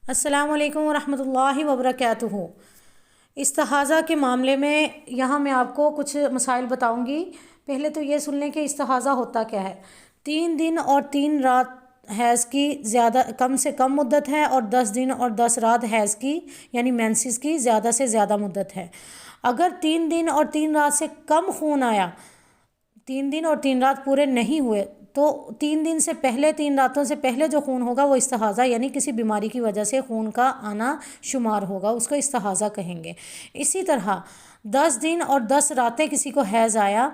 अस्सलाम वालेकुम वरहमत ल्लाहि वबरकातुहू। इस्तिहाज़ा के मामले में यहाँ मैं आपको कुछ मसाइल बताऊँगी। पहले तो ये सुन लें कि इस्तिहाज़ा होता क्या है। 3 दिन और 3 रात हैज़ की ज़्यादा कम से कम मुद्दत है और 10 दिन और 10 रात हैज़ की यानी मेंसेस की ज़्यादा से ज़्यादा मुद्दत है। अगर 3 दिन और 3 रात से कम खून आया, 3 दिन और 3 रात पूरे नहीं हुए, तो 3 दिन से पहले 3 रातों से पहले जो खून होगा वो इस्तिहाज़ा यानी किसी बीमारी की वजह से खून का आना शुमार होगा, उसको इस्तिहाज़ा कहेंगे। इसी तरह 10 दिन और 10 रातें किसी को हैज़ आया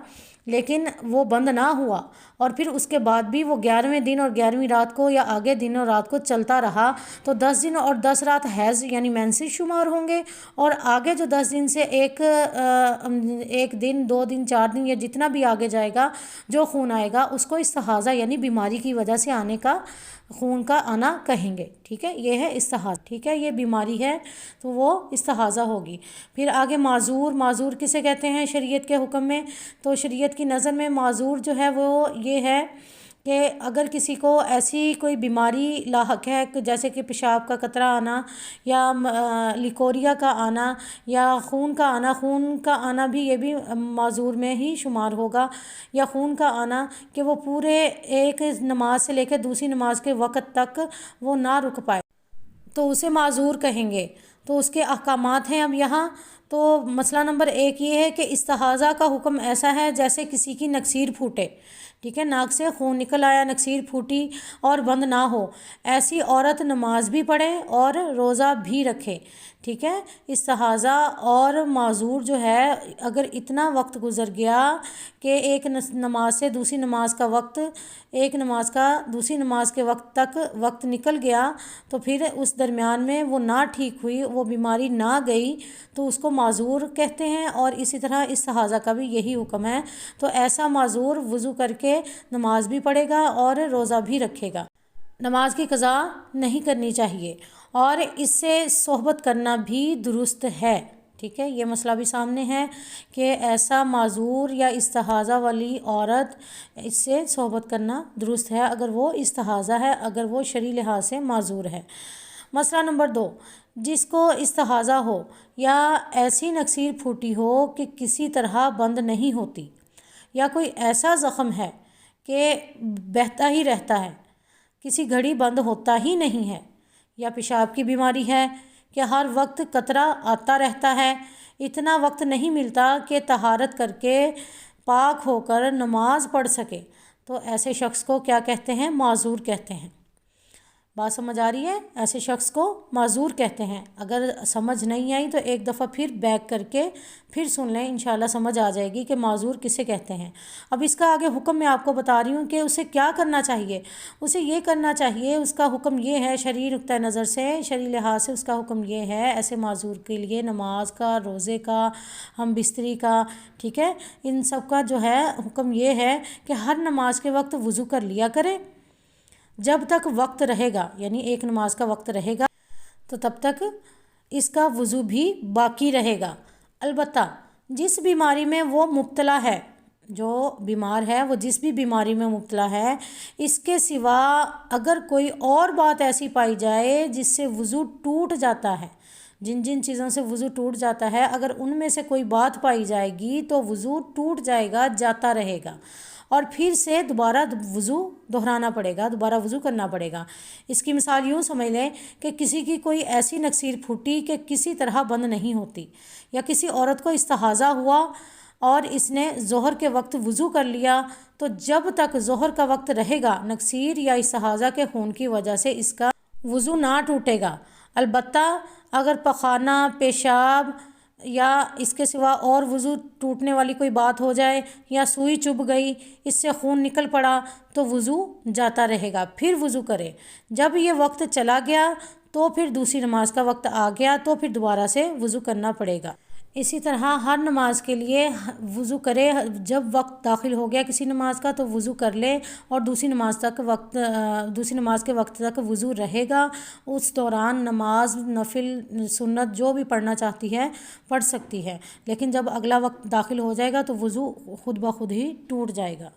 लेकिन वो बंद ना हुआ और फिर उसके बाद भी वो 11वें दिन और 11वीं रात को या आगे दिन और रात को चलता रहा, तो 10 दिन और 10 रात हैज़ यानी मेंसेस शुमार होंगे। और आगे जो 10 दिन से एक दिन 2 दिन 4 दिन या जितना भी आगे जाएगा जो खून आएगा उसको इस्तिहाज़ा यानी बीमारी की वजह से आने का खून का आना कहेंगे। ठीक है, ये है इस्तिहाज़ा। ठीक है, ये बीमारी है तो वो इस्तिहाज़ा होगी। फिर आगे माजूर किसे कहते हैं शरीयत के हुक्म में? तो शरीयत की नज़र में माजूर जो है वो ये है कि अगर किसी को ऐसी कोई बीमारी लाहक है कि जैसे कि पेशाब का कतरा आना या लिकोरिया का आना या खून का आना भी ये भी माजूर में ही शुमार होगा, या खून का आना कि वो पूरे एक नमाज से लेकर दूसरी नमाज के वक़्त तक वो ना रुक पाए, तो उसे माजूर कहेंगे। तो उसके अहकामात हैं अब यहाँ। तो मसला नंबर 1 ये है कि इस्तिहाज़ा का हुक्म ऐसा है जैसे किसी की नक्सीर फूटे, ठीक है, नाक से खून निकल आया, नक्सीर फूटी और बंद ना हो, ऐसी औरत नमाज भी पढ़े और रोज़ा भी रखे। ठीक है, इस्तिहाज़ा और माजूर जो है अगर इतना वक्त गुज़र गया कि एक नमाज से दूसरी नमाज का वक्त, एक नमाज का दूसरी नमाज के वक्त तक वक्त निकल गया, तो फिर उस दरमियान में वो ना ठीक हुई, वो बीमारी ना गई, तो उसको माजूर कहते हैं। और इसी तरह इस्तिहाज़ा का भी यही हुक्म है। तो ऐसा माजूर वज़ू करके नमाज भी पढ़ेगा और रोज़ा भी रखेगा। नमाज की क़ज़ा नहीं करनी चाहिए और इससे सोहबत करना भी दुरुस्त है। ठीक है, ये मसला भी सामने है कि ऐसा माजूर या इस्तिहाज़ा वाली औरत, इससे सोहबत करना दुरुस्त है अगर वो इस्तिहाज़ा है, अगर वो शरई लिहाज से माजूर है। मसला नंबर 2, जिसको इस्तिहाज़ा हो या ऐसी नक्सीर फूटी हो कि किसी तरह बंद नहीं होती, या कोई ऐसा ज़ख़म है कि बहता ही रहता है, किसी घड़ी बंद होता ही नहीं है, या पेशाब की बीमारी है कि हर वक्त कतरा आता रहता है, इतना वक्त नहीं मिलता कि तहारत करके पाक होकर नमाज पढ़ सके, तो ऐसे शख्स को क्या कहते हैं? माजूर कहते हैं। बात समझ आ रही है? ऐसे शख्स को माजूर कहते हैं। अगर समझ नहीं आई तो एक दफ़ा फिर बैक करके फिर सुन लें, इंशाल्लाह समझ आ जाएगी कि माजूर किसे कहते हैं। अब इसका आगे हुक्म मैं आपको बता रही हूँ कि उसे क्या करना चाहिए। उसे ये करना चाहिए, उसका हुक्म ये है शरई नुक्ता नज़र से, शरई लिहाज से उसका हुक्म ये है ऐसे माजूर के लिए नमाज का, रोज़े का, हम बिस्तरी का, ठीक है, इन सब का जो है हुक्म ये है कि हर नमाज के वक्त वज़ू कर लिया करे। जब तक वक्त रहेगा यानी एक नमाज का वक्त रहेगा तो तब तक इसका वज़ू भी बाकी रहेगा। अलबत्ता जिस बीमारी में वो मुब्तला है, जो बीमार है वो जिस भी बीमारी में मुब्तला है, इसके सिवा अगर कोई और बात ऐसी पाई जाए जिससे वज़ू टूट जाता है, जिन जिन चीज़ों से वज़ू टूट जाता है, अगर उनमें से कोई बात पाई जाएगी तो वज़ू टूट जाएगा, जाता रहेगा और फिर से दोबारा वज़ू दोहराना पड़ेगा, दोबारा वज़ू करना पड़ेगा। इसकी मिसाल यूँ समझ लें कि किसी की कोई ऐसी नक्सीर फूटी कि किसी तरह बंद नहीं होती, या किसी औरत को इस्तिहाज़ा हुआ और इसने ज़ोहर के वक्त वज़ू कर लिया, तो जब तक ज़ोहर का वक्त रहेगा नक्सीर या इस्तिहाज़ा के खून की वजह से इसका वज़ू ना टूटेगा। अलबत्ता अगर पखाना, पेशाब या इसके सिवा और वज़ू टूटने वाली कोई बात हो जाए या सुई चुभ गई, इससे खून निकल पड़ा, तो वज़ू जाता रहेगा, फिर वज़ू करे। जब ये वक्त चला गया तो फिर दूसरी नमाज का वक्त आ गया तो फिर दोबारा से वज़ू करना पड़ेगा। इसी तरह हर नमाज के लिए वज़ू करे, जब वक्त दाखिल हो गया किसी नमाज का तो वज़ू कर ले और दूसरी नमाज के वक्त तक वज़ू रहेगा। उस दौरान नमाज नफिल सुन्नत जो भी पढ़ना चाहती है पढ़ सकती है, लेकिन जब अगला वक्त दाखिल हो जाएगा तो वज़ू खुद ब खुद ही टूट जाएगा।